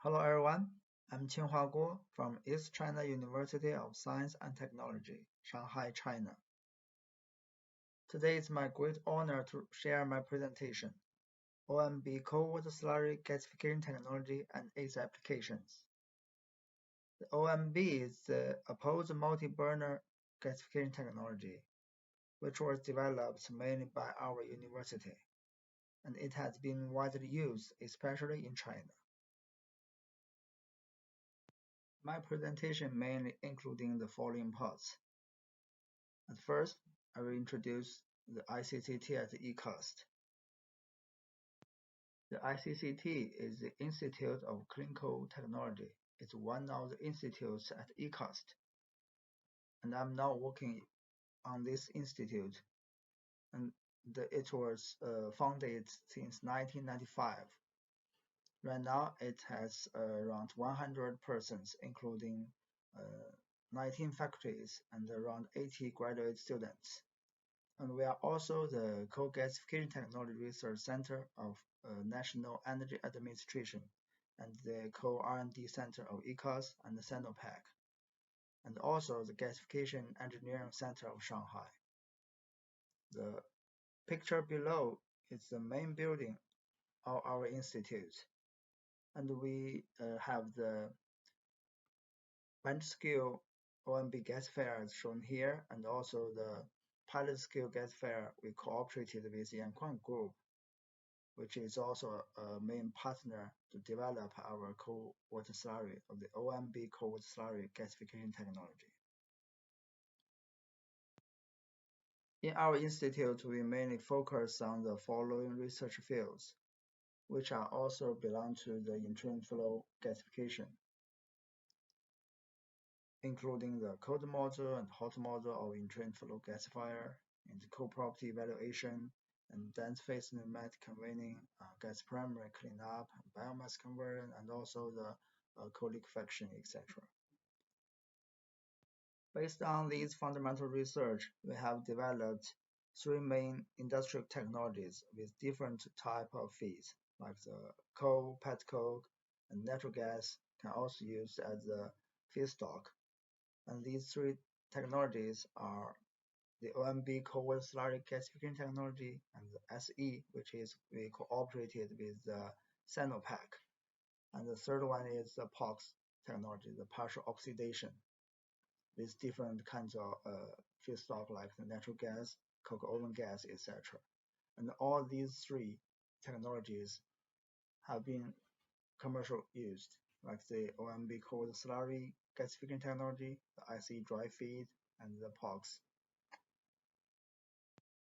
Hello everyone, I'm Qinghua Guo from East China University of Science and Technology, Shanghai, China. Today it's my great honor to share my presentation, OMB cold water slurry gasification technology and its applications. The OMB is the opposed multi-burner gasification technology, which was developed mainly by our university, and it has been widely used, especially in China. My presentation mainly including the following parts. At first, I will introduce the ICCT at ECAST. The ICCT is the Institute of Clinical Technology. It's one of the institutes at ECAST. And I'm now working on this institute. And it was founded since 1995. Right now, it has around 100 persons, including 19 faculties and around 80 graduate students. And we are also the Coal Gasification Technology Research Center of National Energy Administration and the Coal R&D Center of ECAS and the Sinopec, and also the Gasification Engineering Center of Shanghai. The picture below is the main building of our institute, and we have the bench scale OMB gasifier shown here, and also the pilot scale gasifier we cooperated with Qinghua Guo, which is also a main partner to develop our cold water slurry of the OMB cold water slurry gasification technology. In our institute, we mainly focus on the following research fields, which are also belong to the in-train flow gasification, including the cold module and hot module of in-train flow gasifier, and the cold property evaluation, and dense phase pneumatic convening, gas primary cleanup, biomass conversion, and also the cold liquefaction, etc. Based on these fundamental research, we have developed three main industrial technologies with different type of feeds, like the coal, petcoke, and natural gas can also use as a feedstock. And these three technologies are the OMB cold water slurry gasification technology and the SE, which is we cooperated with the Sinopec. And the third one is the POX technology, the partial oxidation, with different kinds of feedstock like the natural gas, coke oven gas, etc. And all these three technologies have been commercial used, like the OMB cold slurry gasification technology, the IC dry feed, and the POX.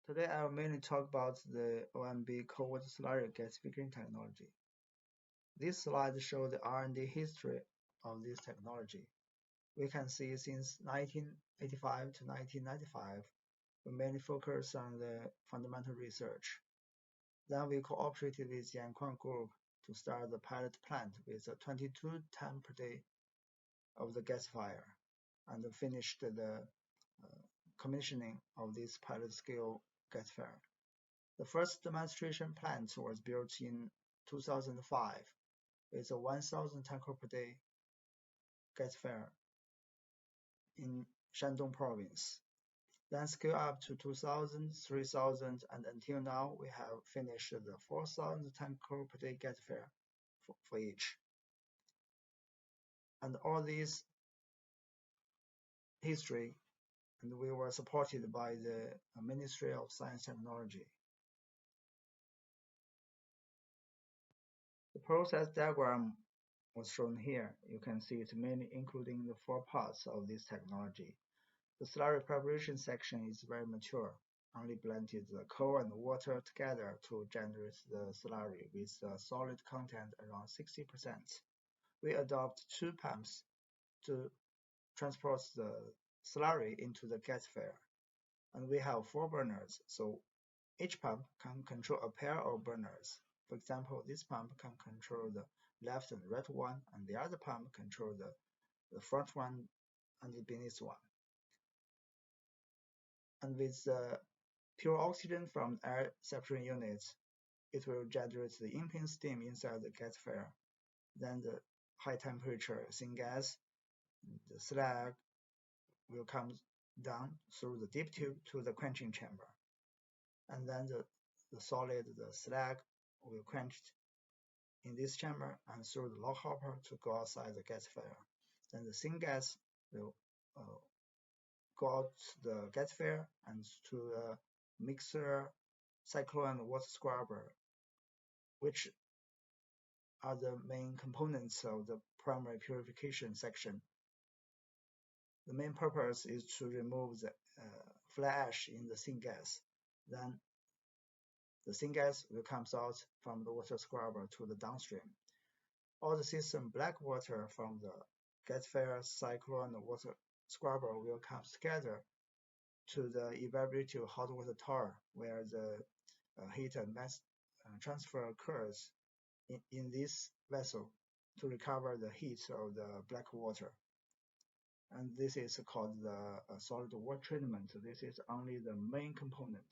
Today I will mainly talk about the OMB cold water slurry gasification technology. This slide shows the R&D history of this technology. We can see since 1985 to 1995, we mainly focus on the fundamental research. Then we cooperated with Qinghua Group to start the pilot plant with a 22 ton per day of the gasifier, and finished the commissioning of this pilot scale gasifier. The first demonstration plant was built in 2005 with a 1,000 ton per day gasifier in Shandong province. Then scale up to 2,000, 3,000, and until now we have finished the 4,000 ton per day gasifier for each. And all this history, and we were supported by the Ministry of Science and Technology. The process diagram was shown here. You can see it mainly including the four parts of this technology. The slurry preparation section is very mature, only blended the coal and water together to generate the slurry with a solid content around 60%. We adopt two pumps to transport the slurry into the gasifier, and we have four burners, so each pump can control a pair of burners. For example, this pump can control the left and right one, and the other pump control the front one and the beneath one. And with the pure oxygen from air separation units, it will generate the in-pin steam inside the gasifier. Then the high temperature syngas, the slag will come down through the deep tube to the quenching chamber. And then the solid, the slag, will quench in this chamber and through the log hopper to go outside the gasifier. Then the syngas will go out the gasifier and to the mixer, cyclone, and water scrubber, which are the main components of the primary purification section. The main purpose is to remove the fly ash in the syngas. Then the syngas will come out from the water scrubber to the downstream. All the system black water from the gasifier, cyclone, and water scrubber will come together to the evaporative hot water tower, where the heat and mass transfer occurs in this vessel to recover the heat of the black water. And this is called the solid water treatment. This is only the main component.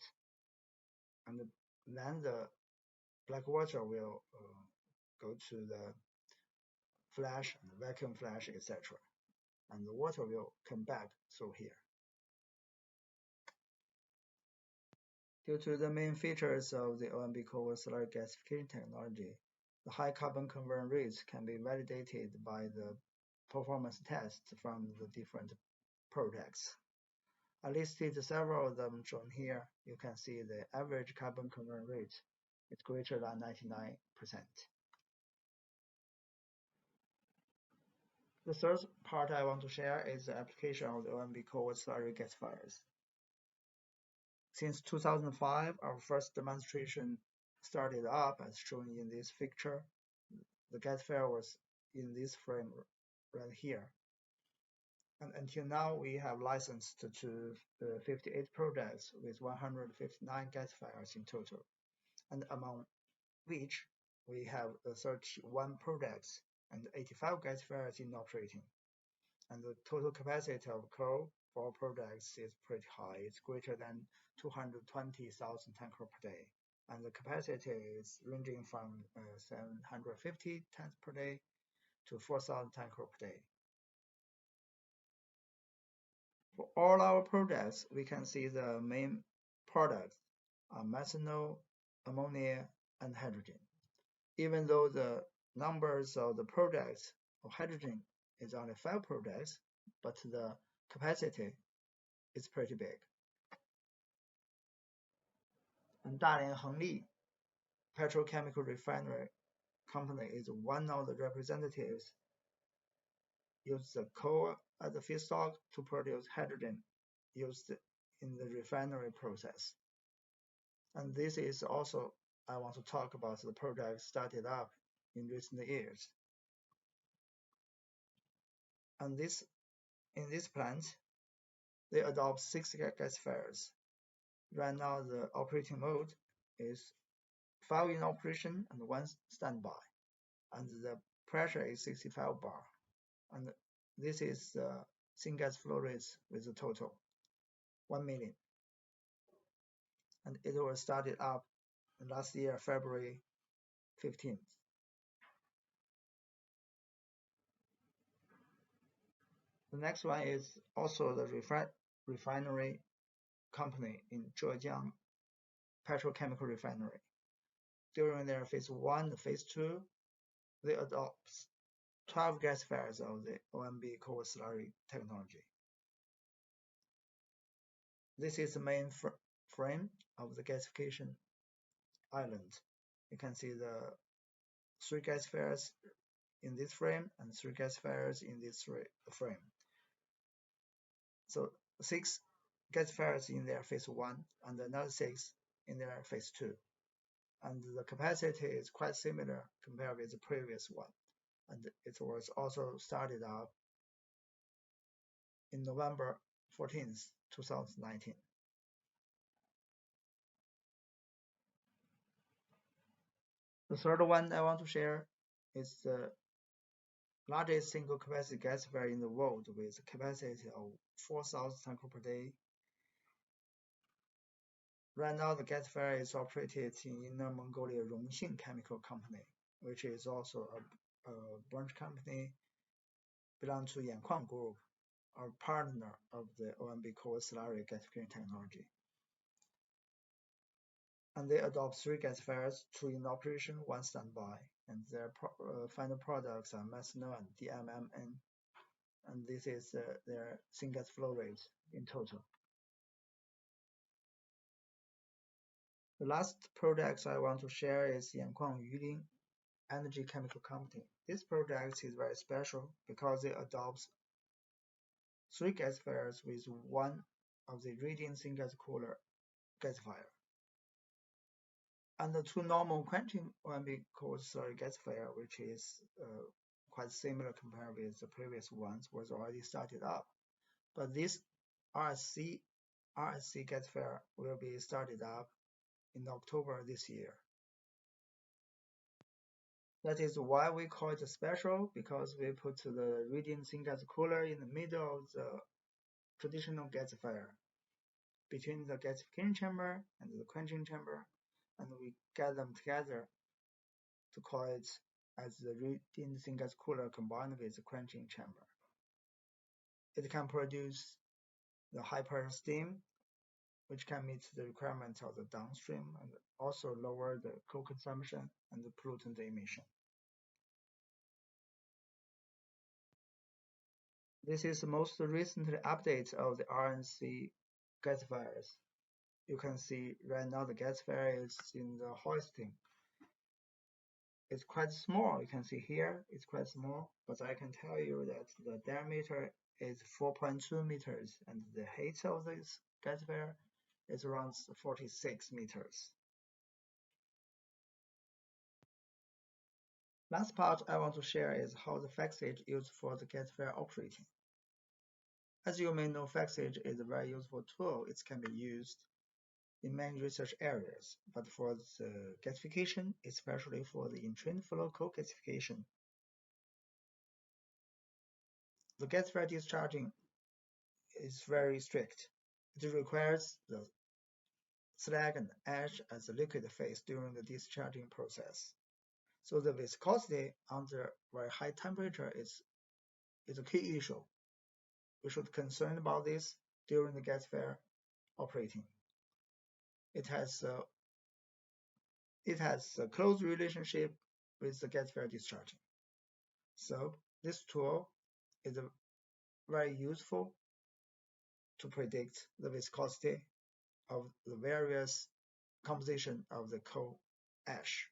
And then the black water will go to the flash, and vacuum flash, etc. And the water will come back through here. Due to the main features of the OMB Qinghua slurry gasification technology, the high carbon conversion rates can be validated by the performance tests from the different projects. I listed several of them shown here. You can see the average carbon conversion rate is greater than 99%. The third part I want to share is the application of the OMB Qinghua slurry gasifiers. Since 2005, our first demonstration started up as shown in this picture. The gasifier was in this frame right here. And until now, we have licensed to 58 projects with 159 gasifiers in total. And among which we have 31 projects and 85 gasifiers in operating. And the total capacity of coal for our projects is pretty high. It's greater than 220,000 tankers per day. And the capacity is ranging from 750 tons per day to 4,000 tankers per day. For all our projects, we can see the main products are methanol, ammonia, and hydrogen. Even though the numbers of the projects of hydrogen is only 5 projects, but the capacity is pretty big. And Dalian Hengli petrochemical refinery company is one of the representatives use the coal as a feedstock to produce hydrogen used in the refinery process. And this is also, I want to talk about the project started up in recent years. And in this plant, they adopt 6 gasifiers. Right now, the operating mode is 5 in operation and 1 standby, and the pressure is 65 bar. And this is the syngas flow rates with the total 1 million. And it was started up last year, February 15th. The next one is also the refinery company in Zhejiang petrochemical refinery. During their phase 1 and phase 2, they adopt 12 gasifiers of the OMB Qinghua slurry technology. This is the main frame of the gasification island. You can see the 3 gasifiers in this frame and 3 gasifiers in this frame. So 6 gasifiers in their phase 1 and another 6 in their phase 2. And the capacity is quite similar compared with the previous one. And it was also started up in November 14th, 2019. The third one I want to share is the largest single capacity gasifier in the world with a capacity of 4,000 tankers per day. Right now, the gasifier is operated in Inner Mongolia Rongxing Chemical Company, which is also branch company belong to Qinghua Group, a partner of the OMB core slurry gasification technology. And they adopt 3 gasifiers, 2 in operation, 1 standby, and their final products are methanol and DMMN, and this is their syngas flow rate in total. The last project I want to share is Yankuang Yulin Energy Chemical Company. This project is very special because it adopts 3 gasifiers with 1 of the radiant syngas cooler gasifier. And the 2 normal quenching OMB cold slurry gasifier, which is quite similar compared with the previous ones, was already started up. But this RSC gasifier will be started up in October this year. That is why we call it special, because we put the radiant syngas cooler in the middle of the traditional gasifier, between the gasification chamber and the quenching chamber, and we get them together to call it as the radiant syngas cooler combined with the quenching chamber. It can produce the high pressure steam, which can meet the requirements of the downstream and also lower the coal consumption and the pollutant emission. This is the most recent update of the RNC gasifiers. You can see right now the gasifier is in the hoisting. It's quite small. You can see here it's quite small, but I can tell you that the diameter is 4.2 meters and the height of this gasifier is around 46 meters. Last part I want to share is how the FACSage is used for the gasifier operating. As you may know, FACSage is a very useful tool. It can be used in many research areas, but for the gasification, especially for the entrained flow co-gasification, the gasifier discharging is very strict. It requires the slag and ash as a liquid phase during the discharging process. So the viscosity under very high temperature is a key issue. We should be concerned about this during the gasifier operating. It has a close relationship with the gasifier discharging. So this tool is very useful to predict the viscosity of the various composition of the coal ash.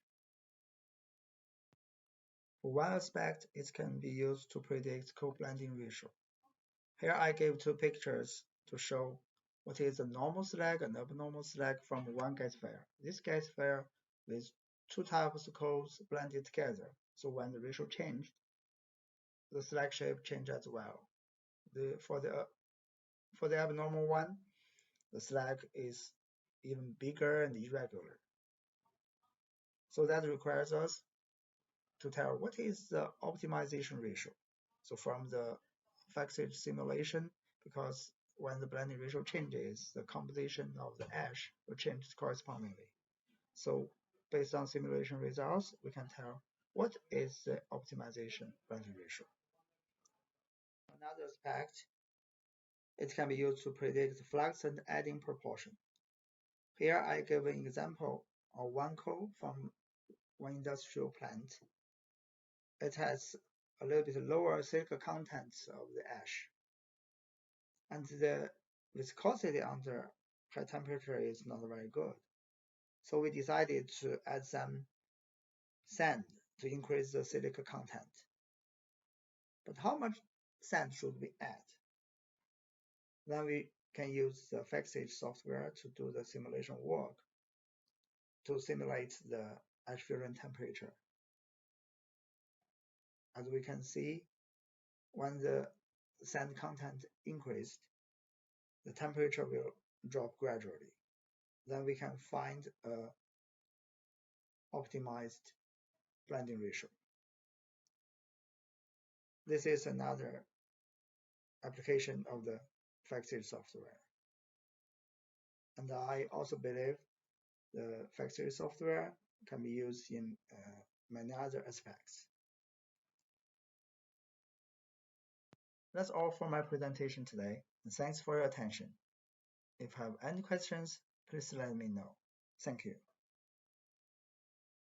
For one aspect, it can be used to predict coal blending ratio. Here I gave 2 pictures to show what is the normal slag and abnormal slag from one gasifier. This gasifier with 2 types of coals blended together. So when the ratio changed, the slag shape changed as well. For the abnormal one, the slag is even bigger and irregular. So that requires us to tell what is the optimization ratio. So from the FACSage simulation, because when the blending ratio changes, the composition of the ash will change correspondingly. So based on simulation results, we can tell what is the optimization blending ratio. Another aspect, it can be used to predict the flux and adding proportion. Here I give an example of one coal from one industrial plant. It has a little bit lower silica content of the ash, and the viscosity under high temperature is not very good. So we decided to add some sand to increase the silica content. But how much sand should we add? Then we can use the FACSage software to do the simulation work to simulate the ash fusion temperature. As we can see, when the sand content increased, the temperature will drop gradually. Then we can find a optimized blending ratio. This is another application of the FACSage software. And I also believe the FACSage software can be used in many other aspects. That's all for my presentation today, and thanks for your attention. If you have any questions, please let me know. Thank you.